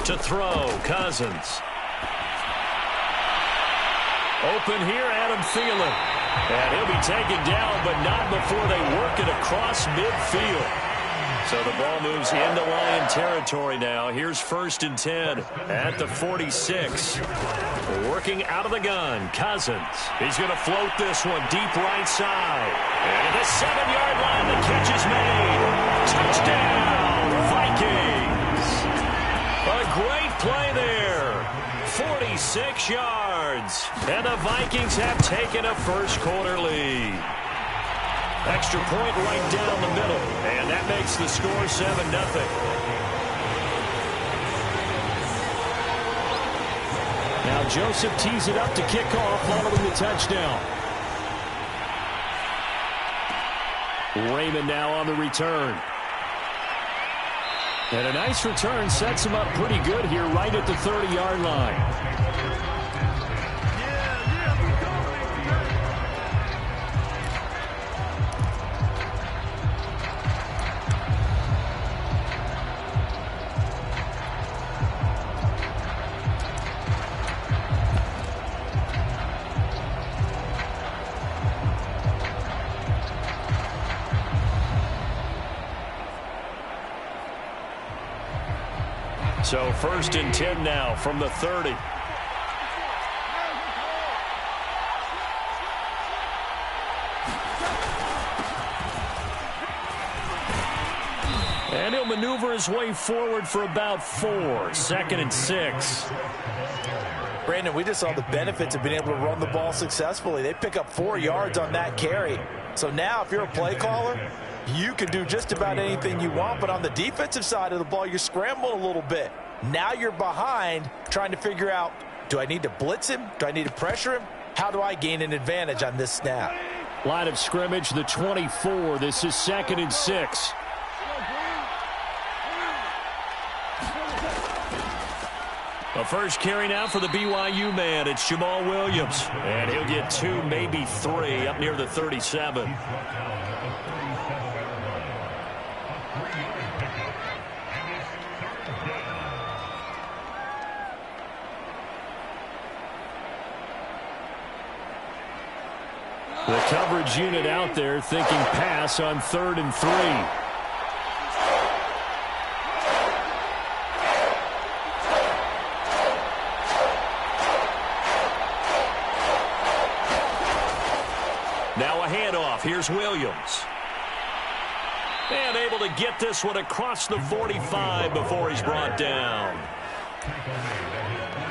To throw, Cousins. Open here, Adam Thielen. And he'll be taken down, but not before they work it across midfield. So the ball moves into Lion territory now. Here's 1st and 10 at the 46. Working out of the gun, Cousins. He's going to float this one deep right side. And at the 7-yard line, the catch is made. Touchdown, Vikings. A great play there. 46 yards. And the Vikings have taken a first-quarter lead. Extra point right down the middle. And that makes the score 7-0. Now Joseph tees it up to kick off following the touchdown. Raymond now on the return. And a nice return sets him up pretty good here right at the 30-yard line. So 1st and 10 now from the 30. And he'll maneuver his way forward for about 4. 2nd and 6. Brandon, we just saw the benefits of being able to run the ball successfully. They pick up 4 yards on that carry. So now if you're a play caller, you can do just about anything you want, but on the defensive side of the ball, you're scrambling a little bit. Now you're behind trying to figure out, do I need to blitz him? Do I need to pressure him? How do I gain an advantage on this snap? Line of scrimmage, the 24. This is 2nd and 6. The first carry now for the BYU man. It's Jamal Williams. And he'll get 2, maybe 3 up near the 37. The coverage unit out there thinking pass on 3rd and 3. Now a handoff. Here's Williams. And able to get this one across the 45 before he's brought down.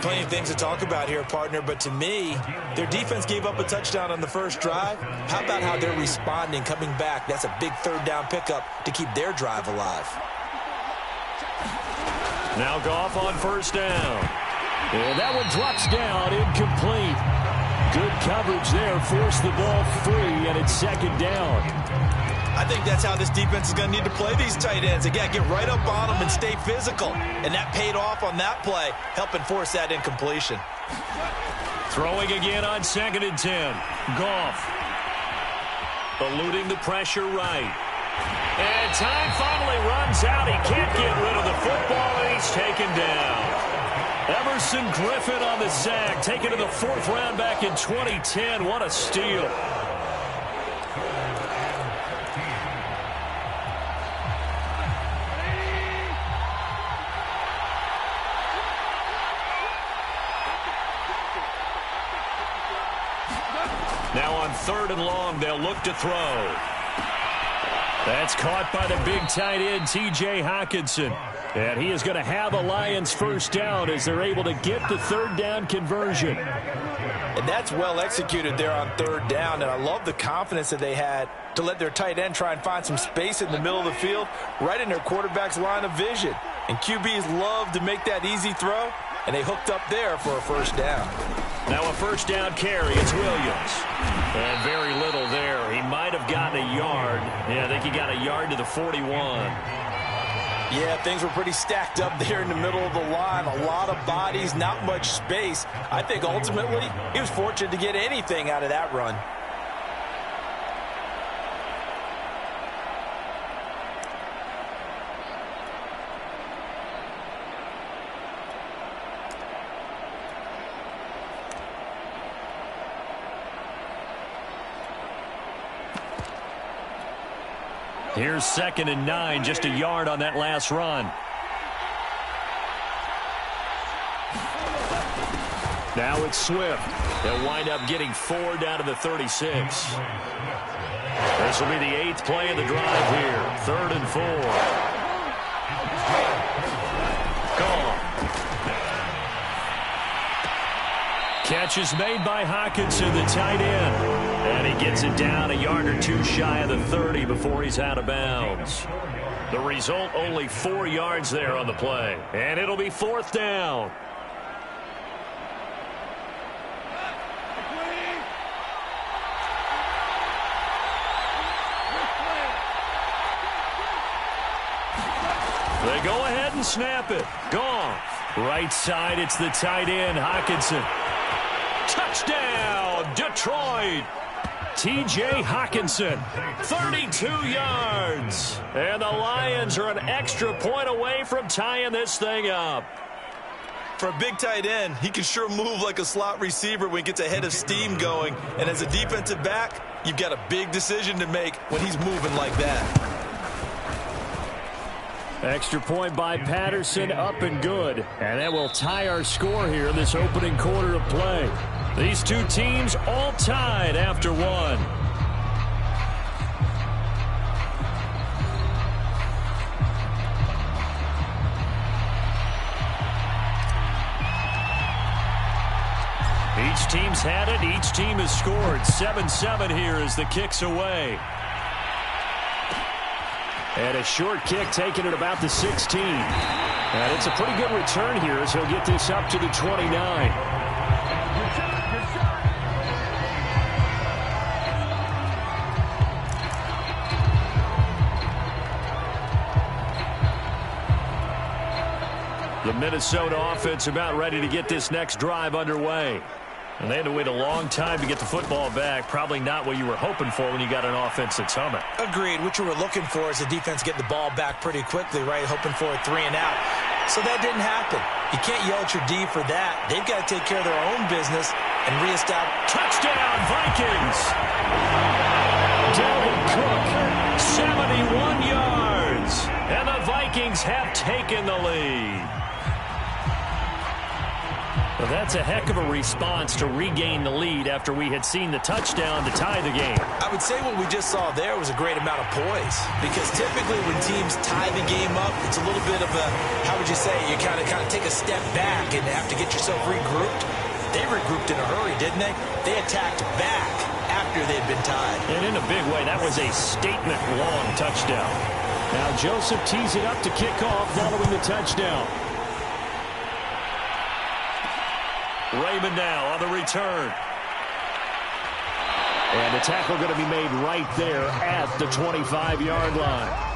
Plenty of things to talk about here, partner, but to me, their defense gave up a touchdown on the first drive. How about how they're responding, coming back? That's a big 3rd down pickup to keep their drive alive. Now Goff on 1st down. And that one drops down, incomplete. Good coverage there, forced the ball free, and it's 2nd down. I think that's how this defense is going to need to play these tight ends. Again, get right up on them and stay physical. And that paid off on that play, helping force that incompletion. Throwing again on 2nd and 10. Goff. Eluding the pressure right. And time finally runs out. He can't get rid of the football, and he's taken down. Emerson Griffin on the sack, taken to the 4th round back in 2010. What a steal. Now on 3rd and long, they'll look to throw. That's caught by the big tight end, T.J. Hockenson. And he is going to have a Lions first down as they're able to get the 3rd down conversion. And that's well executed there on 3rd down. And I love the confidence that they had to let their tight end try and find some space in the middle of the field, right in their quarterback's line of vision. And QBs love to make that easy throw, and they hooked up there for a first down. Now a first down carry. It's Williams. And very little there. He might have gotten a yard. Yeah, I think he got a yard to the 41. Yeah, things were pretty stacked up there in the middle of the line. A lot of bodies, not much space. I think ultimately he was fortunate to get anything out of that run. Here's 2nd and 9, just a yard on that last run. Now it's Swift. They'll wind up getting 4 down to the 36. This will be the 8th play of the drive here. 3rd and 4. Gone. Catch is made by Hockenson, the tight end. And he gets it down a yard or 2 shy of the 30 before he's out of bounds. The result, only 4 yards there on the play. And it'll be 4th down. They go ahead and snap it. Gone. Right side, it's the tight end, Hockenson. Touchdown, Detroit. T.J. Hockenson, 32 yards. And the Lions are an extra point away from tying this thing up. For a big tight end, he can sure move like a slot receiver when he gets a head of steam going. And as a defensive back, you've got a big decision to make when he's moving like that. Extra point by Patterson, up and good. And that will tie our score here in this opening quarter of play. These two teams all tied after one. Each team's had it. Each team has scored. 7-7 here as the kick's away. And a short kick taken at about the 16. And it's a pretty good return here as he'll get this up to the 29. The Minnesota offense about ready to get this next drive underway. And they had to wait a long time to get the football back. Probably not what you were hoping for when you got an offense that's humming. Agreed. What you were looking for is the defense getting the ball back pretty quickly, right? Hoping for a 3 and out. So that didn't happen. You can't yell at your D for that. They've got to take care of their own business and reestablish. Touchdown, Vikings! Dalvin Cook, 71 yards. And the Vikings have taken the lead. Well, that's a heck of a response to regain the lead after we had seen the touchdown to tie the game. I would say what we just saw there was a great amount of poise, because typically when teams tie the game up, it's a little bit of a, how would you say, you kind of take a step back and have to get yourself regrouped. They regrouped in a hurry, didn't they? They attacked back after they'd been tied. And in a big way, that was a statement-long touchdown. Now Joseph tees it up to kick off following the touchdown. Raymond now on the return. And the tackle going to be made right there at the 25-yard line.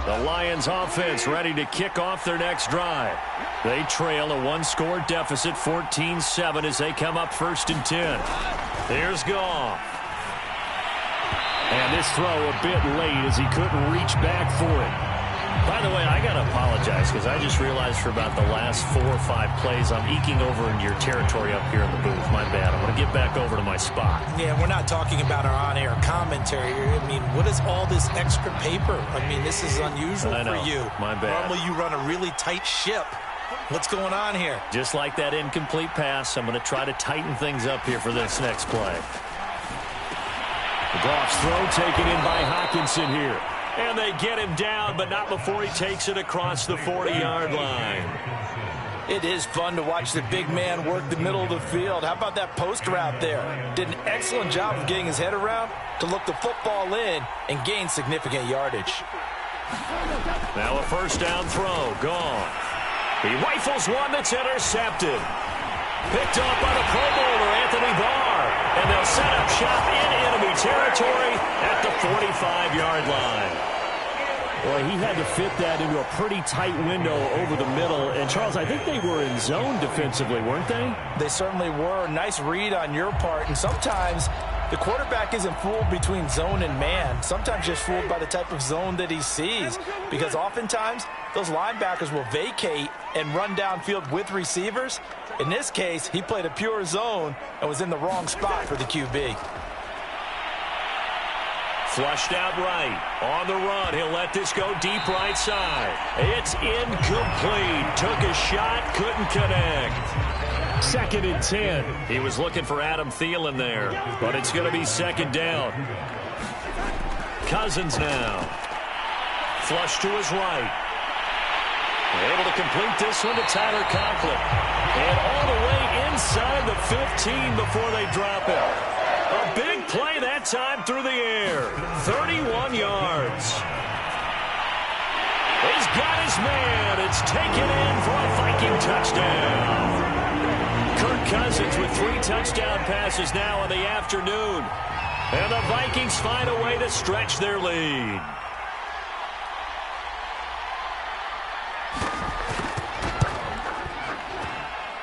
The Lions offense ready to kick off their next drive. They trail a one-score deficit, 14-7, as they come up 1st and 10. Here's Goff. And this throw a bit late as he couldn't reach back for it. By the way, I got to apologize because I just realized for about the last 4 or 5 plays I'm eking over into your territory up here in the booth. My bad. I'm going to get back over to my spot. Yeah, we're not talking about our on-air commentary. I mean, what is all this extra paper? I mean, this is unusual for you. My bad. Normally you run a really tight ship. What's going on here? Just like that incomplete pass, I'm going to try to tighten things up here for this next play. The Goff's throw taken in by Hockenson here. And they get him down, but not before he takes it across the 40-yard line. It is fun to watch the big man work the middle of the field. How about that post route there? Did an excellent job of getting his head around to look the football in and gain significant yardage. Now a first down throw, gone. He rifles one that's intercepted. Picked off by the Pro Bowler, Anthony Barr. And they'll set up shop in enemy territory at the 45-yard line. Boy, he had to fit that into a pretty tight window over the middle. And, Charles, I think they were in zone defensively, weren't they? They certainly were. Nice read on your part. And sometimes The quarterback isn't fooled between zone and man. Sometimes just fooled by the type of zone that he sees, because oftentimes those linebackers will vacate and run downfield with receivers. In this case, he played a pure zone and was in the wrong spot for the QB. Flushed out right. On the run, he'll let this go deep right side. It's incomplete. Took a shot, couldn't connect. 2nd and 10. He was looking for Adam Thielen there, but it's going to be 2nd down. Cousins now. Flush to his right. Able to complete this one to Tyler Conklin. And all the way inside the 15 before they drop it. A big play that time through the air. 31 yards. He's got his man. It's taken in for a Viking touchdown. Kirk Cousins with 3 touchdown passes now in the afternoon. And the Vikings find a way to stretch their lead.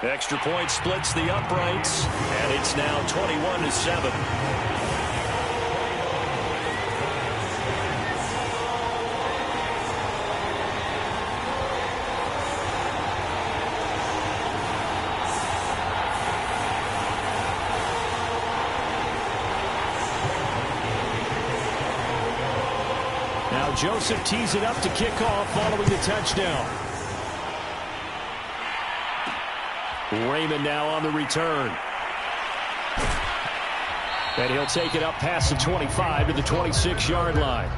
Extra point splits the uprights, and it's now 21-7. Now Joseph tees it up to kick off following the touchdown. Raymond now on the return. And he'll take it up past the 25 to the 26-yard line.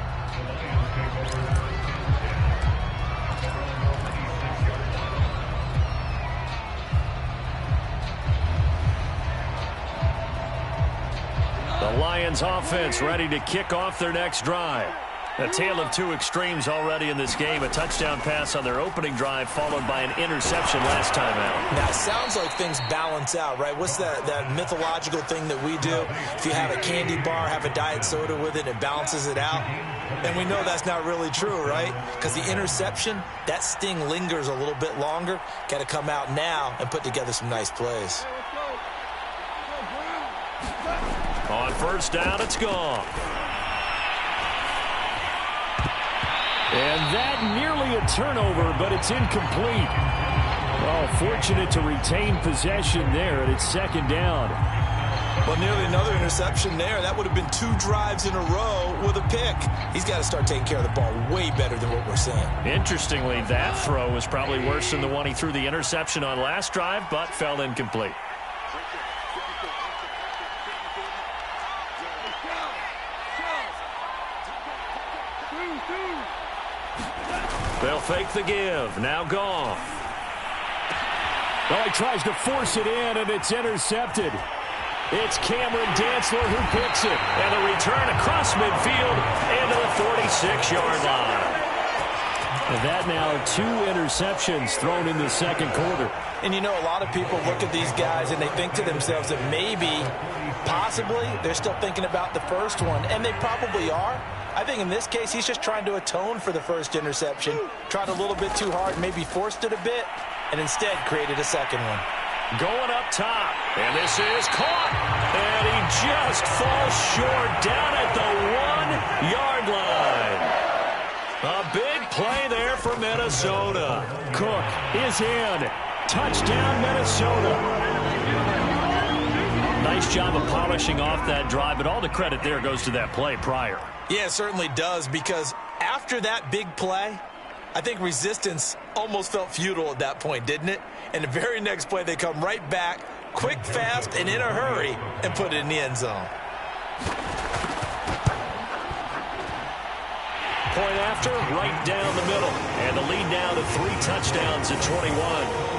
The Lions offense ready to kick off their next drive. A tale of two extremes already in this game. A touchdown pass on their opening drive followed by an interception last time out. Now, it sounds like things balance out, right? What's that mythological thing that we do? If you have a candy bar, have a diet soda with it, it balances it out. And we know that's not really true, right? Because the interception, that sting lingers a little bit longer. Got to come out now and put together some nice plays. On 1st down, it's gone. And that nearly a turnover, but it's incomplete. Oh, fortunate to retain possession there, and it's 2nd down. Well, nearly another interception there. That would have been 2 drives in a row with a pick. He's got to start taking care of the ball way better than what we're seeing. Interestingly, that throw was probably worse than the one he threw the interception on last drive, but fell incomplete. They'll fake the give. Now gone. Well, he tries to force it in, and it's intercepted. It's Cameron Dantzler who picks it. And a return across midfield into the 46-yard line. And that now 2 interceptions thrown in the 2nd quarter. And you know, a lot of people look at these guys and they think to themselves that maybe, possibly, they're still thinking about the first one. And they probably are. I think in this case, he's just trying to atone for the first interception. Tried a little bit too hard, maybe forced it a bit, and instead created a 2nd one. Going up top, and this is caught. And he just falls short down at the 1-yard line. A big play there for Minnesota. Cook is in. Touchdown, Minnesota. Nice job of polishing off that drive, but all the credit there goes to that play prior. Yeah, it certainly does, because after that big play, I think resistance almost felt futile at that point, didn't it? And the very next play, they come right back, quick, fast, and in a hurry, and put it in the end zone. Point after, right down the middle. And the lead now to 3 touchdowns at 21.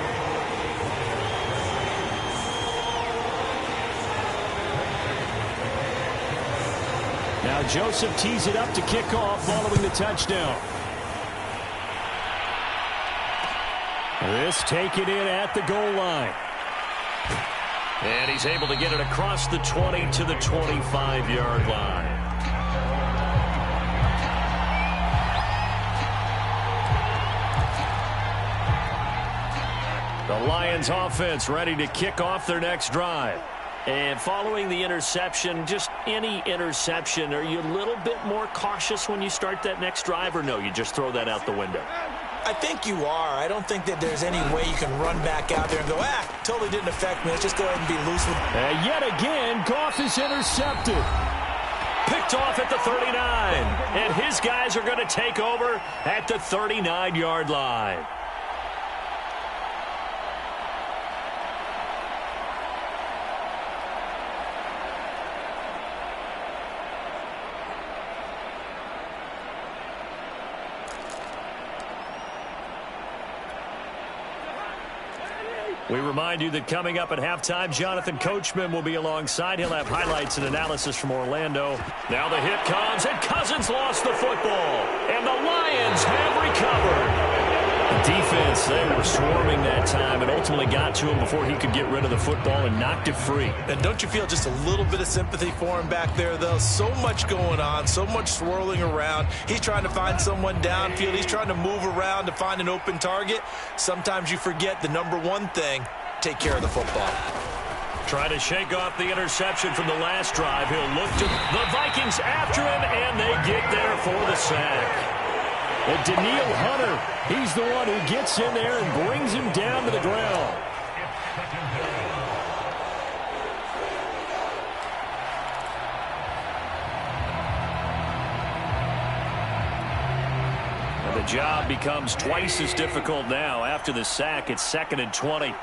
Now Joseph tees it up to kick off following the touchdown. This taken in at the goal line. And he's able to get it across the 20 to the 25-yard line. The Lions offense ready to kick off their next drive. And following the interception, just any interception, are you a little bit more cautious when you start that next drive, or no, you just throw that out the window? I think you are. I don't think that there's any way you can run back out there and go, totally didn't affect me. Let's just go ahead and be loose with it. And yet again, Goff is intercepted. Picked off at the 39. And his guys are going to take over at the 39-yard line. We remind you that coming up at halftime, Jonathan Coachman will be alongside. He'll have highlights and analysis from Orlando. Now the hit comes, and Cousins lost the football. And the Lions have recovered. The defense, they were swarming that time and ultimately got to him before he could get rid of the football and knocked it free. And don't you feel just a little bit of sympathy for him back there, though? So much going on, so much swirling around. He's trying to find someone downfield. He's trying to move around to find an open target. Sometimes you forget the number one thing, take care of the football. Trying to shake off the interception from the last drive. He'll look to the Vikings after him, and they get there for the sack. And Daniil Hunter, he's the one who gets in there and brings him down to the ground. And the job becomes twice as difficult now. After the sack, it's 2nd and 20.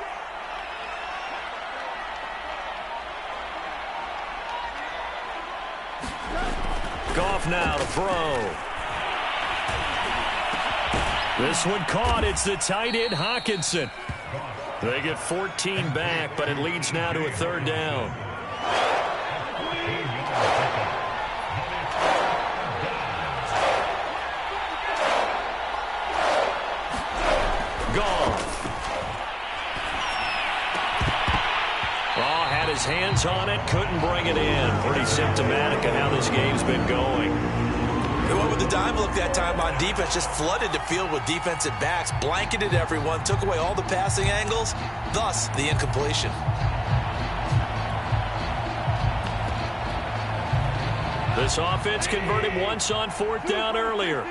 Goff now to throw. This one caught. It's the tight end, Hawkinson. They get 14 back, but it leads now to a 3rd down. Goff. Had his hands on it, couldn't bring it in. Pretty symptomatic of how this game's been going. They went with the dime look that time on defense, just flooded the field with defensive backs, blanketed everyone, took away all the passing angles, thus the incompletion. This offense converted once on 4th down earlier.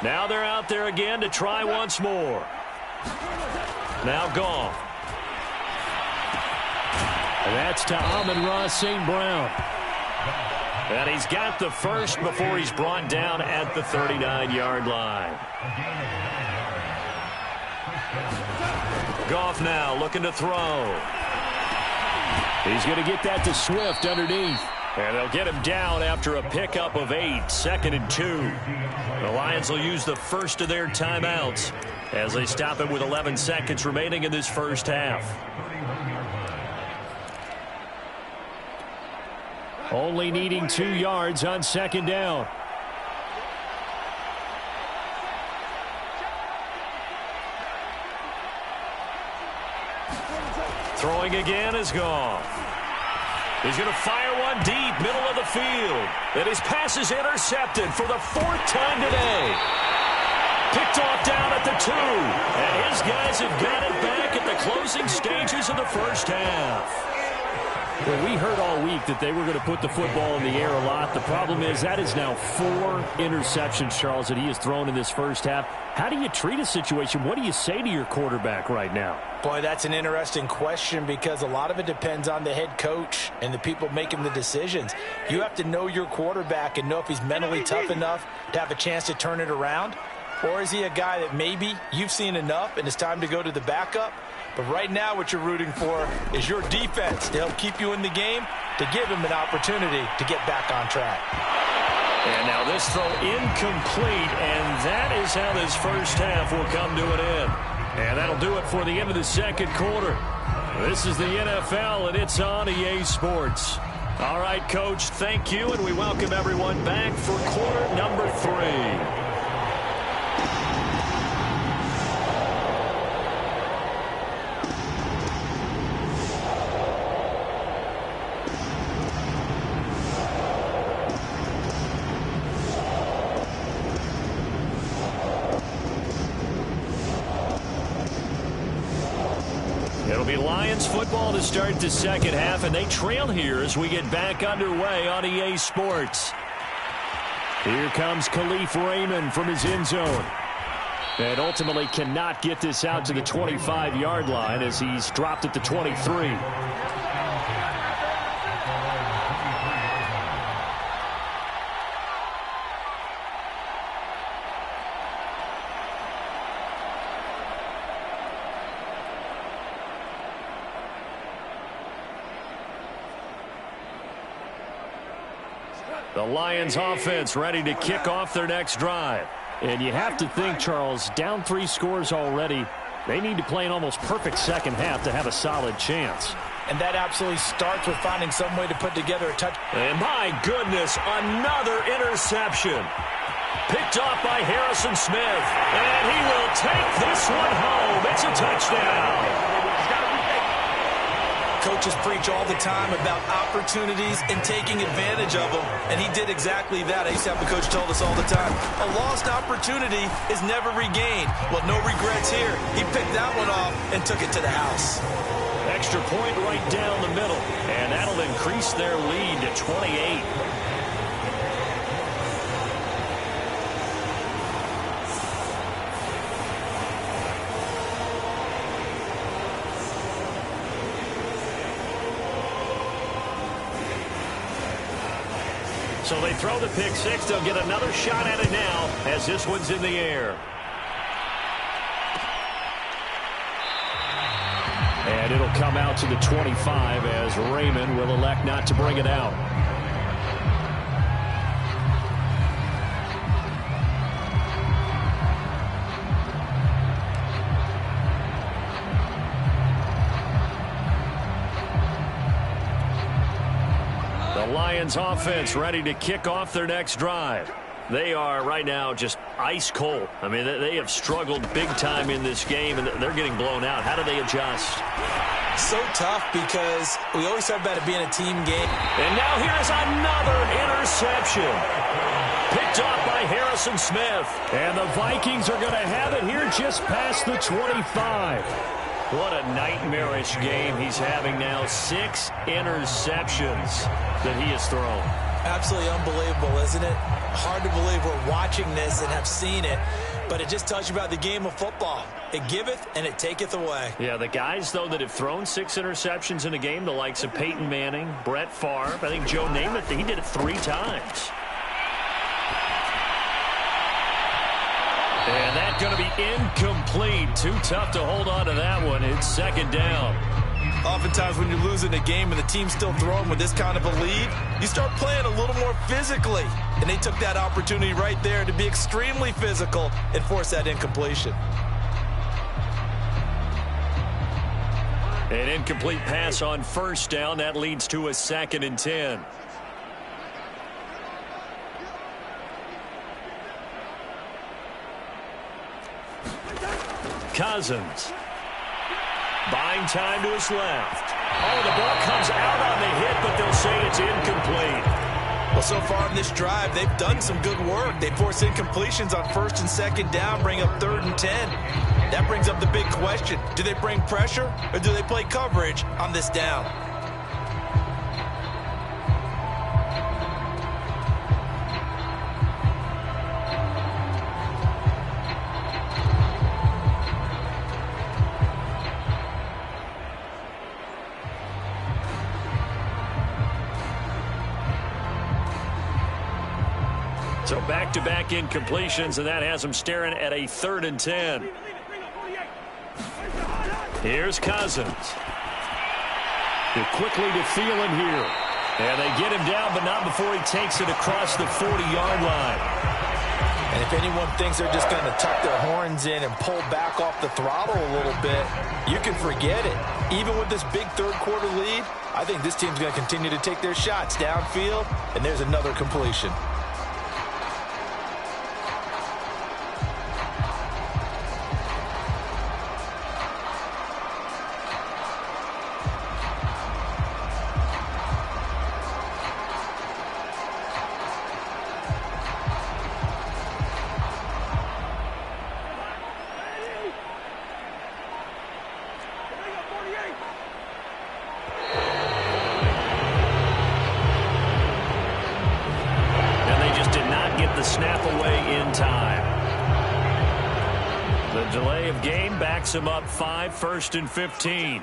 Now they're out there again to try once more. Now Goff. And that's to Amon-Ra St. Brown. And he's got the first before he's brought down at the 39-yard line. Goff now looking to throw. He's going to get that to Swift underneath. And they'll get him down after a pickup of 8, 2nd and 2. The Lions will use the first of their timeouts as they stop it with 11 seconds remaining in this first half. Only needing 2 yards on 2nd down. Throwing again is Goff. He's going to fire one deep, middle of the field. And his pass is intercepted for the 4th time today. Picked off down at the 2. And his guys have got it back at the closing stages of the first half. Well, we heard all week that they were going to put the football in the air a lot. The problem is that is now 4 interceptions, Charles, that he has thrown in this first half. How do you treat a situation? What do you say to your quarterback right now? Boy, that's an interesting question because a lot of it depends on the head coach and the people making the decisions. You have to know your quarterback and know if he's mentally tough enough to have a chance to turn it around. Or is he a guy that maybe you've seen enough and it's time to go to the backup? But right now what you're rooting for is your defense to help keep you in the game, to give him an opportunity to get back on track. And now this throw incomplete, and that is how this first half will come to an end. And that'll do it for the end of the second quarter. This is the NFL, and it's on EA Sports. All right, Coach, thank you, and we welcome everyone back for quarter number 3. It'll be Lions football to start the second half, and they trail here as we get back underway on EA Sports. Here comes Khalif Raymond from his end zone. And ultimately cannot get this out to the 25-yard line as he's dropped at the 23. The Lions offense ready to kick off their next drive. And you have to think, Charles, down 3 scores already. They need to play an almost perfect second half to have a solid chance. And that absolutely starts with finding some way to put together a touch. And my goodness, another interception. Picked off by Harrison Smith. And he will take this one home. It's a touchdown. Coaches preach all the time about opportunities and taking advantage of them, and he did exactly that. I used to have the coach told us all the time, a lost opportunity is never regained. Well, no regrets here. He picked that one off and took it to the house. Extra point right down the middle, and that'll increase their lead to 28. So they throw the pick six. They'll get another shot at it now as this one's in the air. And it'll come out to the 25 as Raymond will elect not to bring it out. Lions offense ready to kick off their next drive. They are right now just ice cold. I mean, they have struggled big time in this game, and they're getting blown out. How do they adjust? So tough because we always talk about it being a team game. And now here's another interception. Picked off by Harrison Smith. And the Vikings are going to have it here just past the 25. What a nightmarish game he's having now. 6 interceptions that he has thrown. Absolutely unbelievable, isn't it? Hard to believe we're watching this and have seen it, but it just tells you about the game of football. It giveth and it taketh away. Yeah, the guys, though, that have thrown 6 interceptions in a game, the likes of Peyton Manning, Brett Favre, I think Joe Namath, he did it 3 times. And that's going to be incomplete. Too tough to hold on to that one. It's second down. Oftentimes when you're losing a game and the team's still throwing with this kind of a lead, you start playing a little more physically. And they took that opportunity right there to be extremely physical and force that incompletion. An incomplete pass on first down. That leads to a 2nd and 10. Cousins. Buying time to his left. Oh, the ball comes out on the hit, but they'll say it's incomplete. Well, so far in this drive, they've done some good work. They force incompletions on 1st and 2nd down, bring up 3rd and 10. That brings up the big question. Do they bring pressure or do they play coverage on this down? So back-to-back incompletions, and that has them staring at a 3rd and 10. Here's Cousins. They're quickly to Thielen here. And they get him down, but not before he takes it across the 40-yard line. And if anyone thinks they're just going to tuck their horns in and pull back off the throttle a little bit, you can forget it. Even with this big third-quarter lead, I think this team's going to continue to take their shots downfield, and there's another completion. delay of game backs him up 5, 1st and 15.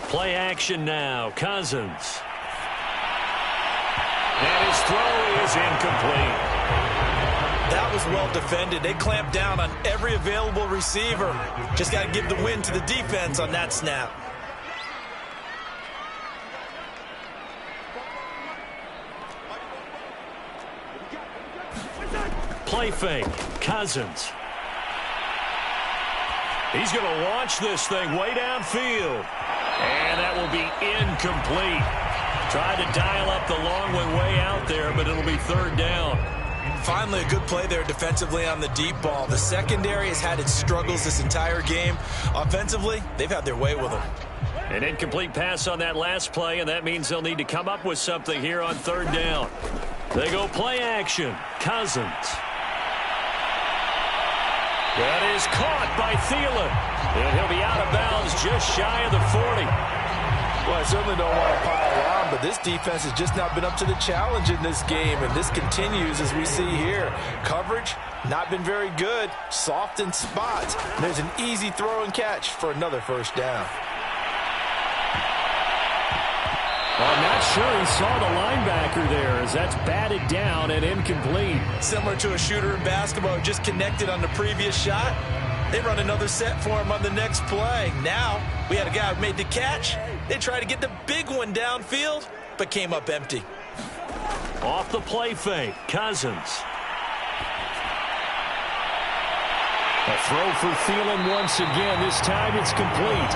Play action now. Cousins. And his throw is incomplete. That was well defended. They clamped down on every available receiver. Just got to give the win to the defense on that snap. Play fake. Cousins. He's going to launch this thing way downfield. And that will be incomplete. Tried to dial up the long way out there, but it'll be 3rd down. Finally, a good play there defensively on the deep ball. The secondary has had its struggles this entire game. Offensively, they've had their way with them. An incomplete pass on that last play, and that means they'll need to come up with something here on 3rd down. They go play action. Cousins. That is caught by Thielen. And he'll be out of bounds just shy of the 40. Well, I certainly don't want to pile on, but this defense has just not been up to the challenge in this game, and this continues as we see here. Coverage, not been very good, soft in spots. And there's an easy throw and catch for another 1st down. I'm not sure he saw the linebacker there as that's batted down and incomplete. Similar to a shooter in basketball, just connected on the previous shot. They run another set for him on the next play. Now, we had a guy who made the catch. They tried to get the big one downfield, but came up empty. Off the play fake, Cousins. A throw for Thielen once again. This time it's complete.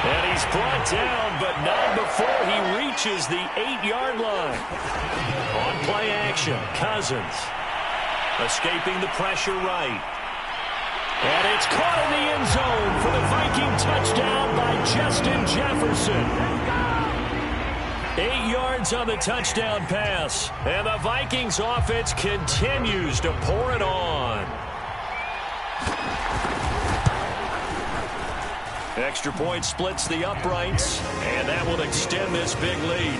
And he's brought down, but not before he reaches the 8-yard line. On play action, Cousins. Escaping the pressure right. And it's caught in the end zone for the Viking touchdown by Justin Jefferson. 8 yards on the touchdown pass. And the Vikings offense continues to pour it on. Extra point splits the uprights, and that will extend this big lead.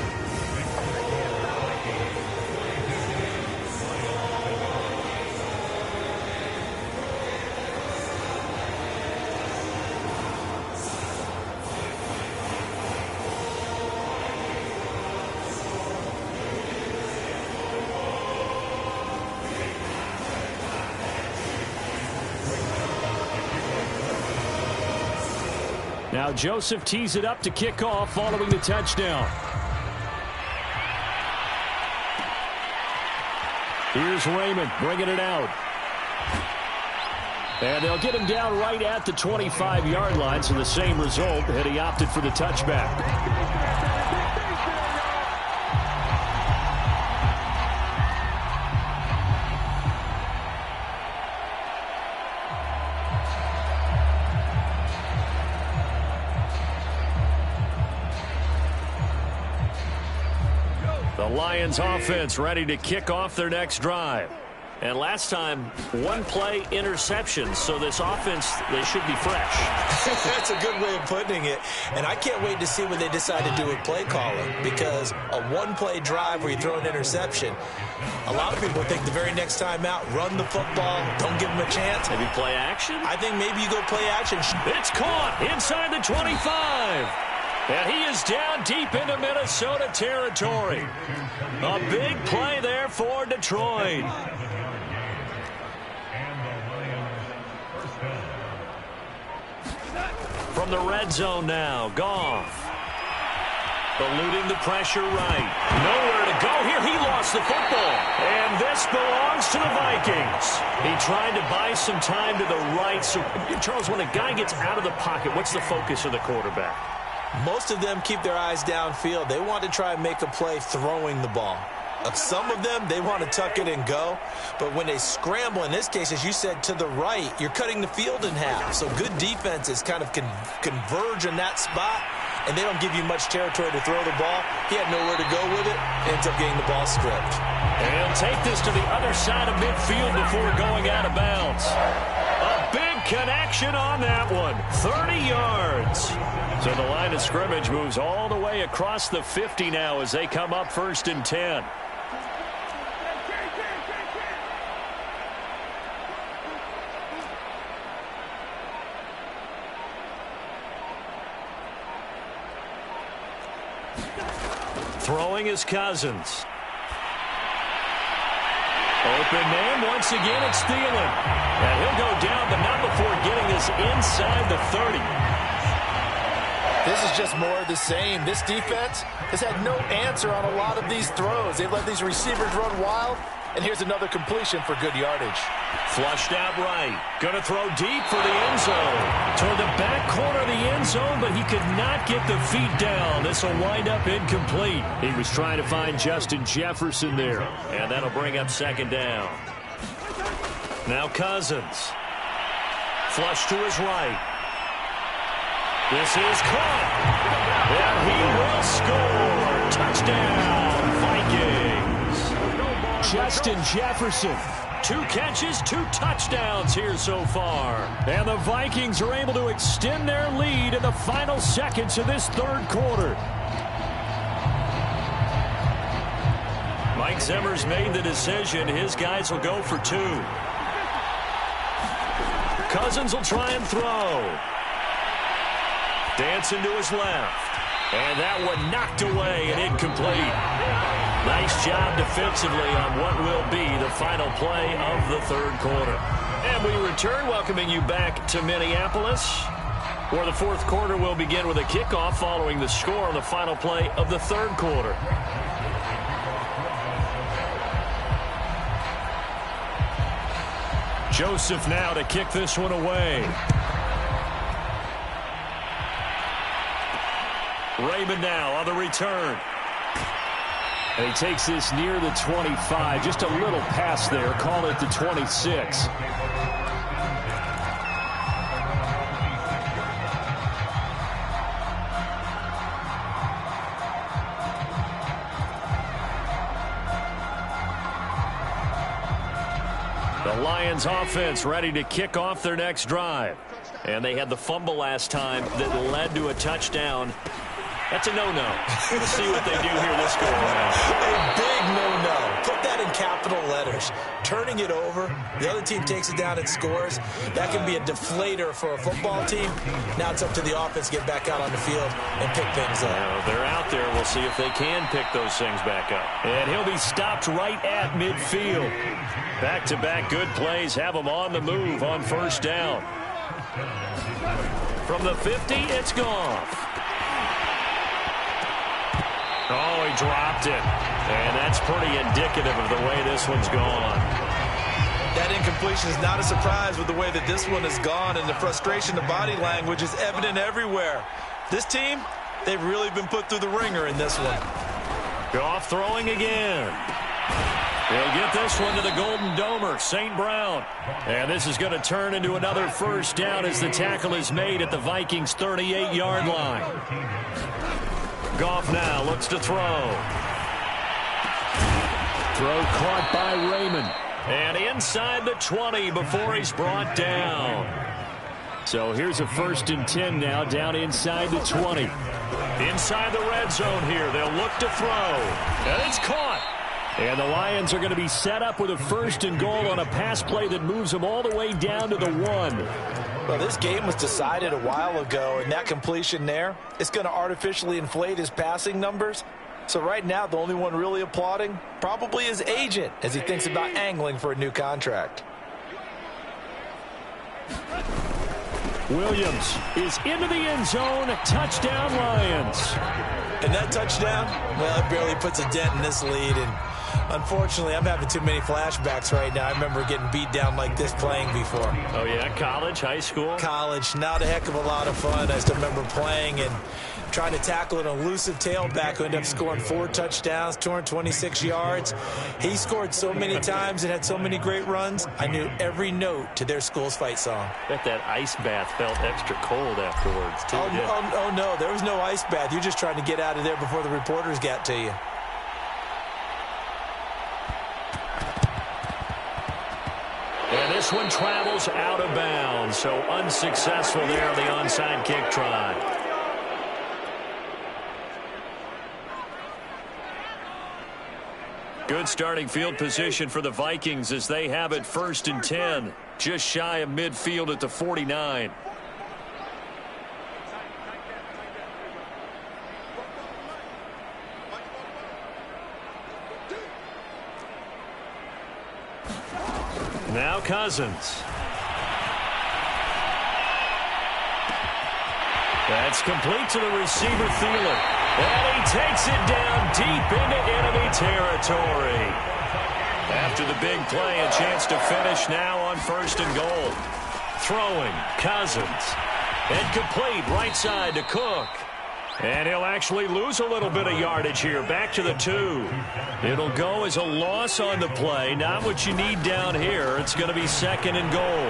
Now Joseph tees it up to kick off following the touchdown. Here's Raymond bringing it out. And they'll get him down right at the 25-yard line, so the same result, and he opted for the touchback. The Lions offense ready to kick off their next drive. And last time, 1-play interception, so this offense, they should be fresh. That's a good way of putting it. And I can't wait to see what they decide to do with play calling, because a 1-play drive where you throw an interception, a lot of people think the very next time out, run the football, don't give them a chance. Maybe play action? I think maybe you go play action. It's caught inside the 25. And he is down deep into Minnesota territory. A big play there for Detroit. From the red zone now, Goff. Eluding the pressure right. Nowhere to go here. He lost the football. And this belongs to the Vikings. He tried to buy some time to the right. So, Charles, when a guy gets out of the pocket, what's the focus of the quarterback? Most of them keep their eyes downfield. They want to try and make a play throwing the ball. Some of them, they want to tuck it and go. But when they scramble, in this case, as you said, to the right, you're cutting the field in half. So good defenses kind of converge in that spot. and they don't give you much territory to throw the ball. He had nowhere to go with it, ends up getting the ball stripped. And he'll take this to the other side of midfield before going out of bounds. A big connection on that one. 30 yards. So the line of scrimmage moves all the way across the 50 now as they come up 1st and 10. Throwing is Cousins. Open man, once again it's Thielen. And he'll go down, but not before getting this inside the 30. This is just more of the same. This defense has had no answer on a lot of these throws. They've let these receivers run wild, and here's another completion for good yardage. Flushed out right. Going to throw deep for the end zone. Toward the back corner of the end zone, but he could not get the feet down. This will wind up incomplete. He was trying to find Justin Jefferson there. And that'll bring up 2nd down. Now Cousins. Flush to his right. This is caught. And he will score. Touchdown, Vikings. Justin Jefferson. 2 catches, 2 touchdowns here so far. And the Vikings are able to extend their lead in the final seconds of this 3rd quarter. Mike Zimmer's made the decision. His guys will go for 2. Cousins will try and throw. Dancing to his left. And that one knocked away and incomplete. Nice job defensively on what will be the final play of the 3rd quarter. And we return, welcoming you back to Minneapolis, where the 4th quarter will begin with a kickoff following the score on the final play of the 3rd quarter. Joseph now to kick this one away. Raymond now on the return. And he takes this near the 25. Just a little pass there. Call it the 26. The Lions offense ready to kick off their next drive. And they had the fumble last time that led to a touchdown. That's a no-no. We'll see what they do here this go around. A big no-no. Put that in capital letters. Turning it over, the other team takes it down and scores. That can be a deflator for a football team. Now it's up to the offense to get back out on the field and pick things up. Now, they're out there. We'll see if they can pick those things back up. And he'll be stopped right at midfield. Back-to-back good plays have him on the move on 1st down. From the 50, it's Goff. Oh, he dropped it. And that's pretty indicative of the way this one's gone. That incompletion is not a surprise with the way that this one has gone, and the frustration, the body language is evident everywhere. This team, they've really been put through the ringer in this one. Goff throwing again. He'll get this one to the Golden Domer, St. Brown. And this is going to turn into another 1st down as the tackle is made at the Vikings' 38-yard line. Goff now looks to throw. Throw caught by Raymond. And inside the 20 before he's brought down. So here's a 1st and 10 now, down inside the 20. Inside the red zone here. They'll look to throw. And it's caught. And the Lions are going to be set up with a 1st and goal on a pass play that moves them all the way down to the 1. Well, this game was decided a while ago, and that completion there, it's going to artificially inflate his passing numbers. So right now, the only one really applauding probably his agent as he thinks about angling for a new contract. Williams is into the end zone. Touchdown, Lions. And that touchdown, well, it barely puts a dent in this lead. And Unfortunately, I'm having too many flashbacks right now. I remember getting beat down like this playing before. Oh, yeah? College, high school? College. Not a heck of a lot of fun. I still remember playing and trying to tackle an elusive tailback who ended up scoring 4 touchdowns, 226 yards. He scored so many times and had so many great runs, I knew every note to their school's fight song. Bet that ice bath felt extra cold afterwards, too. Oh, no, there was no ice bath. You're just trying to get out of there before the reporters got to you. And this one travels out of bounds, so unsuccessful there on the onside kick try. Good starting field position for the Vikings as they have it 1st and 10, just shy of midfield at the 49. Now Cousins. That's complete to the receiver, Thielen. And he takes it down deep into enemy territory. After the big play, a chance to finish now on 1st and goal. Throwing, Cousins. And complete right side to Cook. And he'll actually lose a little bit of yardage here. Back to the 2. It'll go as a loss on the play. Not what you need down here. It's going to be 2nd and goal.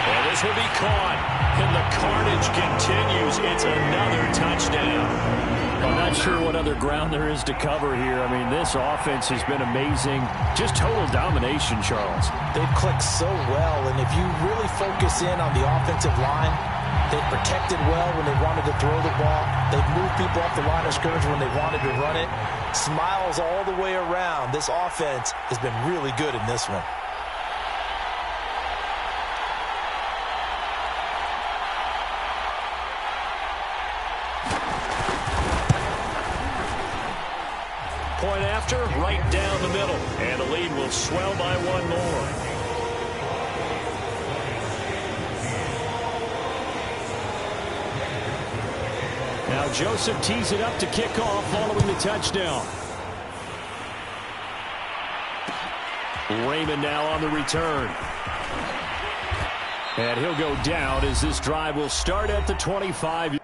And this will be caught. And the carnage continues. It's another touchdown. I'm not sure what other ground there is to cover here. I mean, this offense has been amazing. Just total domination, Charles. They've clicked so well, and if you really focus in on the offensive line, they protected well when they wanted to throw the ball. They moved people off the line of scrimmage when they wanted to run it. Smiles all the way around. This offense has been really good in this one. Point after, right down the middle. And the lead will swell by 1 more. Now Joseph tees it up to kick off following the touchdown. Raymond now on the return. And he'll go down as this drive will start at the 25.